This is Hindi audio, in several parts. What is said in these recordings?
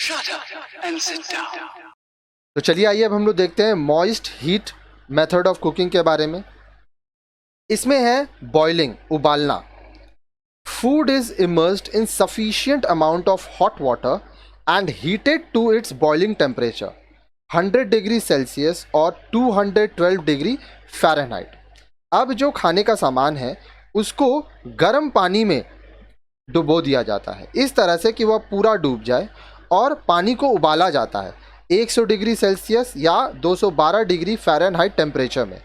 Shut up and sit down. तो चलिए आइए अब हम लोग देखते हैं moist heat method of cooking के बारे में। इसमें है बॉइलिंग, उबालना। Food is immersed in sufficient amount of hot water and heated to its boiling temperature 100 degree Celsius और 212 डिग्री फ़ारेनहाइट। अब जो खाने का सामान है उसको गर्म पानी में डुबो दिया जाता है इस तरह से कि वह पूरा डूब जाए और पानी को उबाला जाता है 100 डिग्री सेल्सियस या 212 डिग्री फ़ारेनहाइट टेम्परेचर में।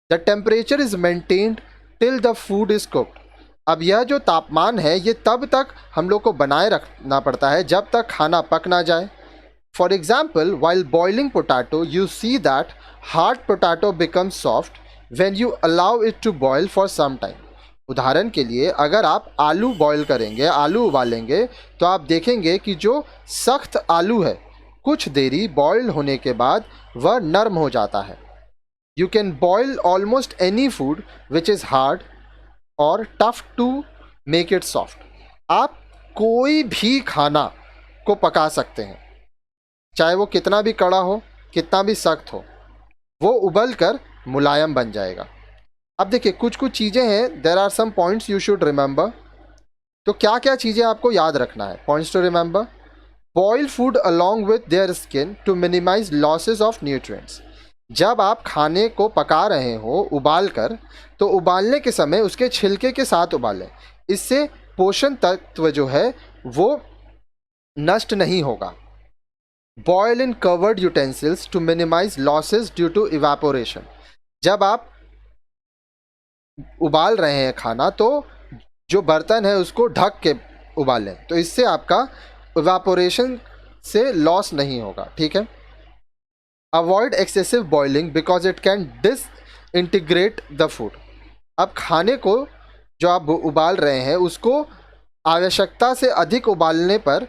The temperature is maintained till the food is cooked. अब यह जो तापमान है ये तब तक हम लोग को बनाए रखना पड़ता है जब तक खाना पक ना जाए। For example, while boiling potato you see that hard potato becomes soft when you allow it to boil for some time. उदाहरण के लिए अगर आप आलू बॉयल करेंगे, आलू उबालेंगे, तो आप देखेंगे कि जो सख्त आलू है कुछ देरी बॉयल होने के बाद वह नरम हो जाता है। You can boil almost any food which is hard और tough to make it soft. आप कोई भी खाना को पका सकते हैं, चाहे वो कितना भी कड़ा हो, कितना भी सख्त हो, वो उबल कर मुलायम बन जाएगा। अब देखिए कुछ कुछ चीज़ें हैं, there are some points you should remember. तो क्या क्या चीज़ें आपको याद रखना है? Points to remember: boil food along with their skin to minimise losses of nutrients. जब आप खाने को पका रहे हो उबाल कर, तो उबालने के समय उसके छिलके के साथ उबालें, इससे पोषण तत्व जो है वो नष्ट नहीं होगा। Boil in covered utensils to minimise losses due to evaporation. जब आप उबाल रहे हैं खाना तो जो बर्तन है उसको ढक के उबालें, तो इससे आपका इवेपोरेशन से लॉस नहीं होगा। ठीक है। Avoid excessive boiling because it can disintegrate the food. अब खाने को जो आप उबाल रहे हैं उसको आवश्यकता से अधिक उबालने पर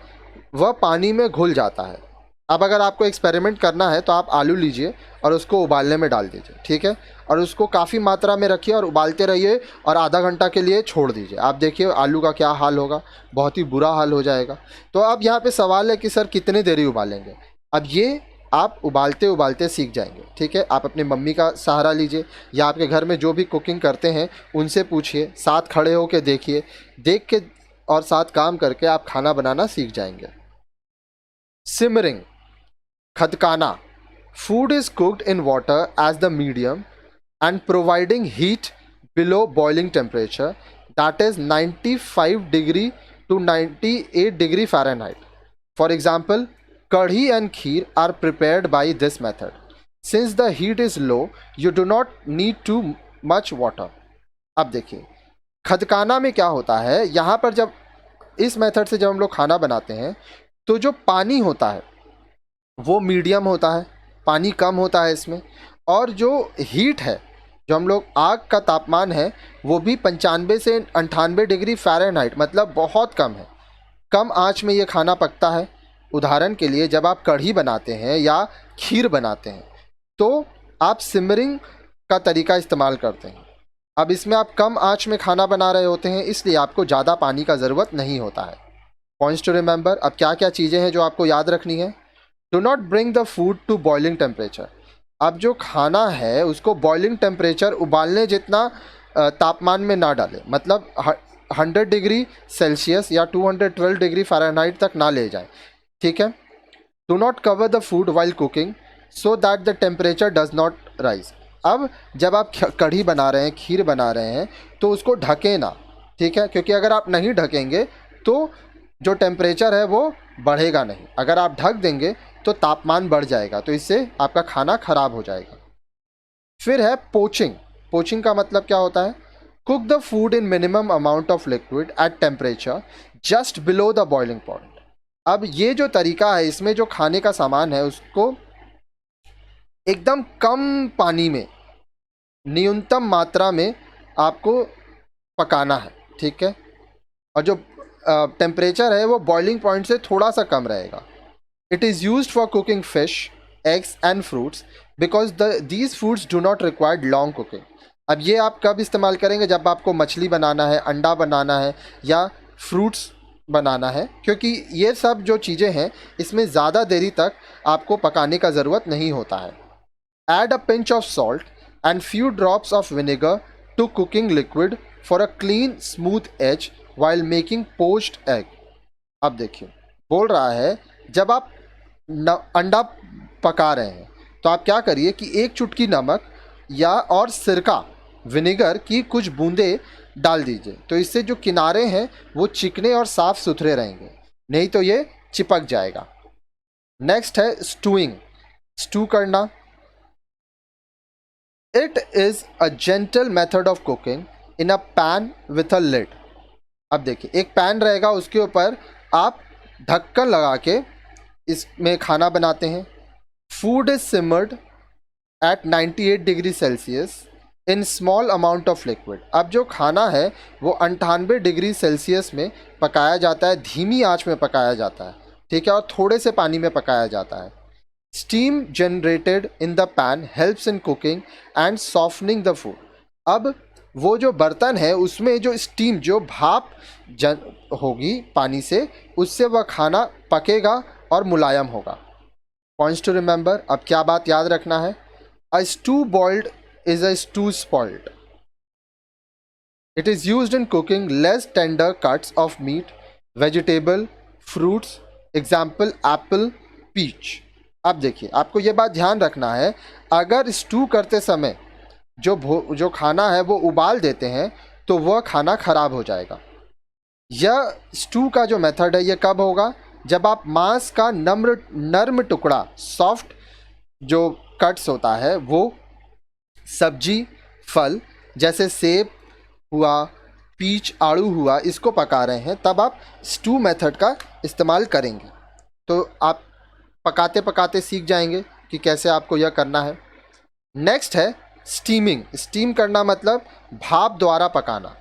वह पानी में घुल जाता है। अब अगर आपको एक्सपेरिमेंट करना है तो आप आलू लीजिए और उसको उबालने में डाल दीजिए, ठीक है, और उसको काफ़ी मात्रा में रखिए और उबालते रहिए और आधा घंटा के लिए छोड़ दीजिए। आप देखिए आलू का क्या हाल होगा, बहुत ही बुरा हाल हो जाएगा। तो अब यहाँ पे सवाल है कि सर कितने देरी उबालेंगे? अब ये आप उबालते उबालते सीख जाएंगे। ठीक है, आप अपनी मम्मी का सहारा लीजिए या आपके घर में जो भी कुकिंग करते हैं उनसे पूछिए, साथ खड़े होकर देखिए, देख के और साथ काम करके आप खाना बनाना सीख जाएंगे। सिमरिंग, खदकाना। Food is cooked in water as the medium and providing heat below boiling temperature that is 95 degree to 98 degree Fahrenheit. For example, kadhi and kheer are prepared by this method. Since the heat is low you do not need too much water. अब देखिए खदकाना में क्या होता है, यहाँ पर जब इस मेथड से जब हम लोग खाना बनाते हैं तो जो पानी होता है वो मीडियम होता है, पानी कम होता है इसमें, और जो हीट है, जो हम लोग आग का तापमान है वो भी 95 से 98 डिग्री फ़ारेनहाइट, मतलब बहुत कम है। कम आंच में ये खाना पकता है। उदाहरण के लिए जब आप कढ़ी बनाते हैं या खीर बनाते हैं तो आप सिमरिंग का तरीका इस्तेमाल करते हैं। अब इसमें आप कम आंच में खाना बना रहे होते हैं, इसलिए आपको ज़्यादा पानी का ज़रूरत नहीं होता है। Points to remember. अब क्या क्या चीज़ें हैं जो आपको याद रखनी है? Do not bring the food to boiling temperature. अब जो खाना है उसको बॉइलिंग टेम्परेचर, उबालने जितना तापमान में ना डालें, मतलब 100 डिग्री सेल्सियस या 212 डिग्री फ़ारेनहाइट तक ना ले जाएं। ठीक है। Do not cover the food while cooking so that the temperature does not rise. अब जब आप कढ़ी बना रहे हैं, खीर बना रहे हैं, तो उसको ढकें ना, ठीक है, क्योंकि अगर आप नहीं ढकेंगे तो जो टेम्परेचर है वो बढ़ेगा नहीं। अगर आप ढक देंगे तो तापमान बढ़ जाएगा, तो इससे आपका खाना खराब हो जाएगा। फिर है पोचिंग। पोचिंग का मतलब क्या होता है? Cook the food in minimum amount of liquid at temperature just below the boiling point. अब ये जो तरीका है, इसमें जो खाने का सामान है उसको एकदम कम पानी में, न्यूनतम मात्रा में आपको पकाना है। ठीक है, और जो टेम्परेचर है वो बॉइलिंग पॉइंट से थोड़ा सा कम रहेगा। It is used for cooking fish, eggs and fruits because these foods do not required long cooking. अब ये आप कब इस्तेमाल करेंगे? जब आपको मछली बनाना है, अंडा बनाना है या फ्रूट्स बनाना है, क्योंकि ये सब जो चीज़ें हैं इसमें ज़्यादा देरी तक आपको पकाने का ज़रूरत नहीं होता है. Add a pinch of salt and few drops of vinegar to cooking liquid for a clean smooth edge while making poached egg. अब देखिए, बोल रहा है जब आप अंडा पका रहे हैं तो आप क्या करिए कि एक चुटकी नमक या और सिरका, विनेगर की कुछ बूंदें डाल दीजिए, तो इससे जो किनारे हैं वो चिकने और साफ सुथरे रहेंगे, नहीं तो ये चिपक जाएगा. नेक्स्ट है स्टूइंग, स्टू करना. It is a gentle method of cooking in a pan with a lid. अब देखिए, एक पैन रहेगा, उसके ऊपर आप ढक्कन लगा के इसमें खाना बनाते हैं. Food is simmered at 98 degree Celsius in small amount of liquid. अब जो खाना है वो 98 डिग्री सेल्सियस में पकाया जाता है, धीमी आंच में पकाया जाता है, ठीक है, और थोड़े से पानी में पकाया जाता है. Steam generated in the pan helps in cooking and softening the food. अब वो जो बर्तन है उसमें जो स्टीम, जो भाप होगी पानी से, उससे वह खाना पकेगा और मुलायम होगा. Points to remember. अब क्या बात याद रखना है? A stew boiled is a stew spoiled. It is used in cooking less tender cuts of meat, vegetable, fruits, example apple, peach. अब देखिए, आपको ये बात ध्यान रखना है, अगर स्टू करते समय जो खाना है वो उबाल देते हैं तो वह खाना खराब हो जाएगा. यह स्टू का जो मेथड है ये कब होगा? जब आप मांस का नर्म टुकड़ा, सॉफ्ट जो कट्स होता है, वो सब्जी, फल जैसे सेब हुआ, पीच, आड़ू हुआ, इसको पका रहे हैं, तब आप स्टू मेथड का इस्तेमाल करेंगे. तो आप पकाते पकाते सीख जाएंगे कि कैसे आपको यह करना है. नेक्स्ट है स्टीमिंग. स्टीम करना मतलब भाप द्वारा पकाना.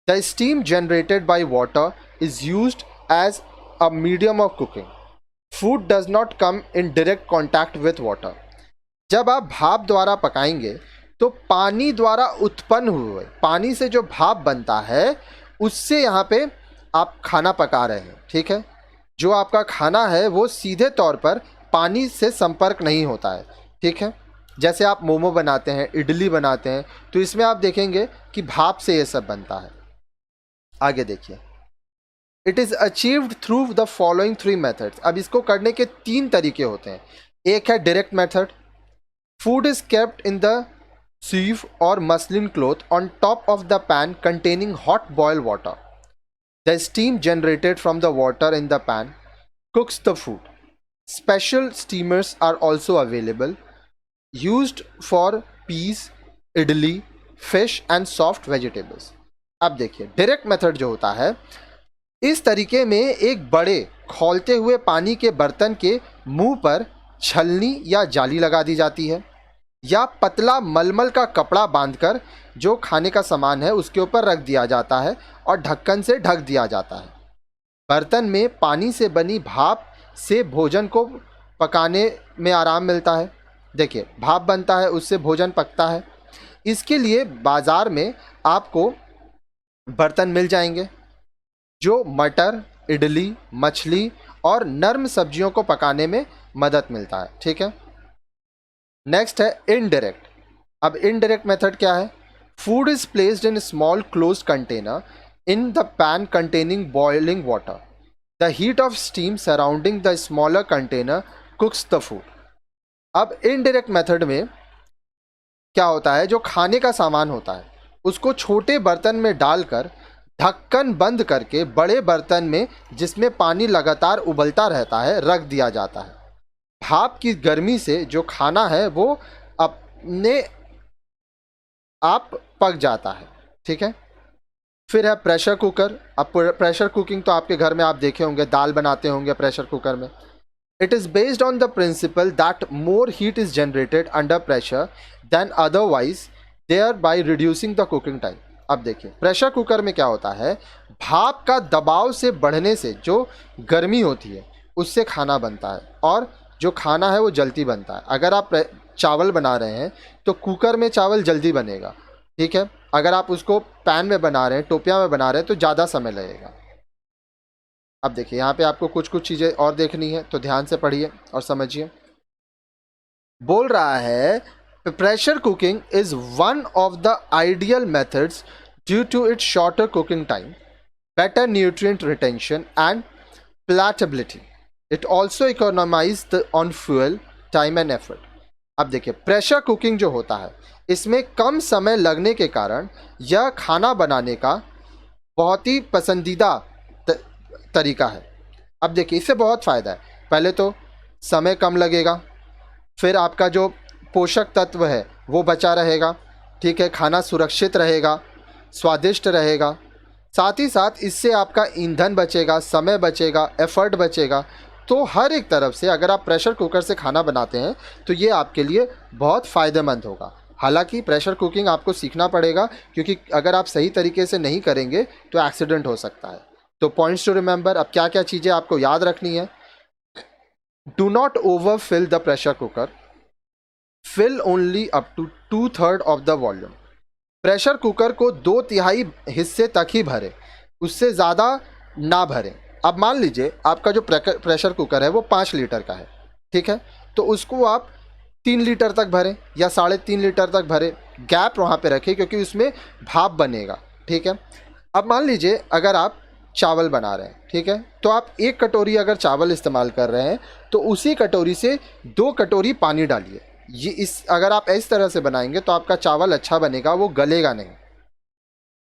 The steam generated by water is used as a medium of cooking. Food does not come in direct contact with water. जब आप भाप द्वारा पकाएंगे तो पानी द्वारा उत्पन्न हुए पानी से जो भाप बनता है उससे यहाँ पे आप खाना पका रहे हैं, ठीक है. जो आपका खाना है वो सीधे तौर पर पानी से संपर्क नहीं होता है, ठीक है. जैसे आप मोमो बनाते हैं, इडली बनाते हैं, तो इसमें आप देखेंगे कि भाप से ये सब बनता है. आगे देखिए, it is achieved through the following 3 methods. अब इसको करने के 3 तरीके होते हैं. एक है direct method. Food is kept in the sieve or muslin cloth on top of the pan containing hot boiled water. The steam generated from the water in the pan cooks the food. Special steamers are also available, used for peas, idli, fish and soft vegetables. अब देखिए, डायरेक्ट मेथड जो होता है, इस तरीके में एक बड़े खौलते हुए पानी के बर्तन के मुंह पर छलनी या जाली लगा दी जाती है, या पतला मलमल का कपड़ा बांधकर जो खाने का सामान है उसके ऊपर रख दिया जाता है और ढक्कन से ढक दिया जाता है. बर्तन में पानी से बनी भाप से भोजन को पकाने में आराम मिलता है. देखिए, भाप बनता है, उससे भोजन पकता है. इसके लिए बाज़ार में आपको बर्तन मिल जाएंगे जो मटर, इडली, मछली और नर्म सब्जियों को पकाने में मदद मिलता है, ठीक है. नेक्स्ट है इनडायरेक्ट. अब इनडायरेक्ट मेथड क्या है? Food is placed in small close container in the pan containing boiling water. The heat of steam surrounding the smaller container कुक्स the food. अब इनडायरेक्ट मेथड में क्या होता है, जो खाने का सामान होता है उसको छोटे बर्तन में डालकर ढक्कन बंद करके बड़े बर्तन में, जिसमें पानी लगातार उबलता रहता है, रख दिया जाता है. भाप की गर्मी से जो खाना है वो अपने आप पक जाता है, ठीक है. फिर है प्रेशर कुकर. अब प्रेशर कुकिंग तो आपके घर में आप देखे होंगे, दाल बनाते होंगे प्रेशर कुकर में. It is based on the principle that more heat is generated under pressure than otherwise, thereby reducing the cooking time. अब देखिए, प्रेशर कुकर में क्या होता है, भाप का दबाव से बढ़ने से जो गर्मी होती है उससे खाना बनता है और जो खाना है वो जल्दी बनता है. अगर आप चावल बना रहे हैं तो कुकर में चावल जल्दी बनेगा, ठीक है. अगर आप उसको पैन में बना रहे हैं, टोपिया में बना रहे हैं, तो ज़्यादा समय लगेगा. अब देखिए यहाँ पे आपको कुछ कुछ चीज़ें और देखनी है, तो ध्यान से पढ़िए और समझिए। बोल रहा है pressure cooking is one of the ideal methods due to its shorter cooking time, better nutrient retention and palatability. It also economized on fuel, time and effort. अब देखिए प्रेशर कुकिंग जो होता है इसमें कम समय लगने के कारण यह खाना बनाने का बहुत ही पसंदीदा तरीका है। अब देखिए इससे बहुत फ़ायदा है। पहले तो समय कम लगेगा, फिर आपका जो पोषक तत्व है वो बचा रहेगा, ठीक है, खाना सुरक्षित रहेगा, स्वादिष्ट रहेगा, साथ ही साथ इससे आपका ईंधन बचेगा, समय बचेगा, एफर्ट बचेगा। तो हर एक तरफ से अगर आप प्रेशर कुकर से खाना बनाते हैं तो ये आपके लिए बहुत फ़ायदेमंद होगा। हालांकि प्रेशर कुकिंग आपको सीखना पड़ेगा, क्योंकि अगर आप सही तरीके से नहीं करेंगे तो एक्सीडेंट हो सकता है। तो पॉइंट्स टू रिमेंबर, अब क्या क्या चीज़ें आपको याद रखनी है। Do not overfill the pressure cooker, fill only up to 2/3 of the volume. Pressure cooker को 2/3 हिस्से तक ही भरें, उससे ज़्यादा ना भरें। अब मान लीजिए आपका जो प्रेशर कुकर है वो 5 लीटर का है, ठीक है, तो उसको आप 3 लीटर तक भरें या 3.5 लीटर तक भरें। गैप वहाँ पे रखें क्योंकि उसमें भाप बनेगा, ठीक है। अब मान लीजिए अगर आप चावल बना रहे हैं, ठीक है, तो आप 1 कटोरी अगर चावल इस्तेमाल कर रहे हैं तो उसी कटोरी से 2 कटोरी पानी डालिए। ये अगर आप इस तरह से बनाएंगे तो आपका चावल अच्छा बनेगा, वो गलेगा नहीं।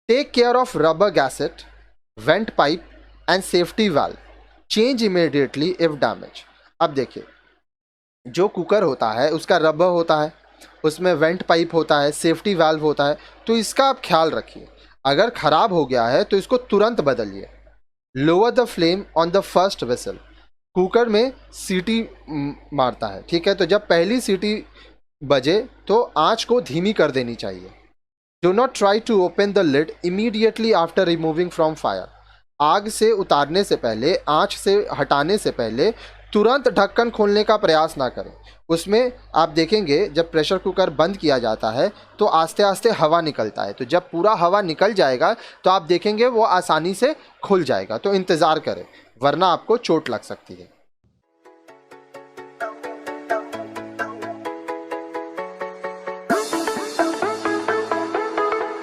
Take care of rubber gasket, vent pipe and safety valve, change immediately if damage. अब देखिए जो कुकर होता है उसका रबर होता है, उसमें वेंट पाइप होता है, सेफ्टी वाल्व होता है, तो इसका आप ख्याल रखिए। अगर ख़राब हो गया है तो इसको तुरंत बदलिए। Lower the flame on the first whistle, cooker में सीटी मारता है, ठीक है, तो जब पहली सीटी बजे तो आँच को धीमी कर देनी चाहिए। Do not try to open the lid immediately after removing from fire, आग से उतारने से पहले, आँच से हटाने से पहले तुरंत ढक्कन खोलने का प्रयास ना करें। उसमें आप देखेंगे जब प्रेशर कुकर बंद किया जाता है तो आस्ते आस्ते हवा निकलता है, तो जब पूरा हवा निकल जाएगा तो आप देखेंगे वो आसानी से खुल जाएगा। तो इंतज़ार करें वरना आपको चोट लग सकती है।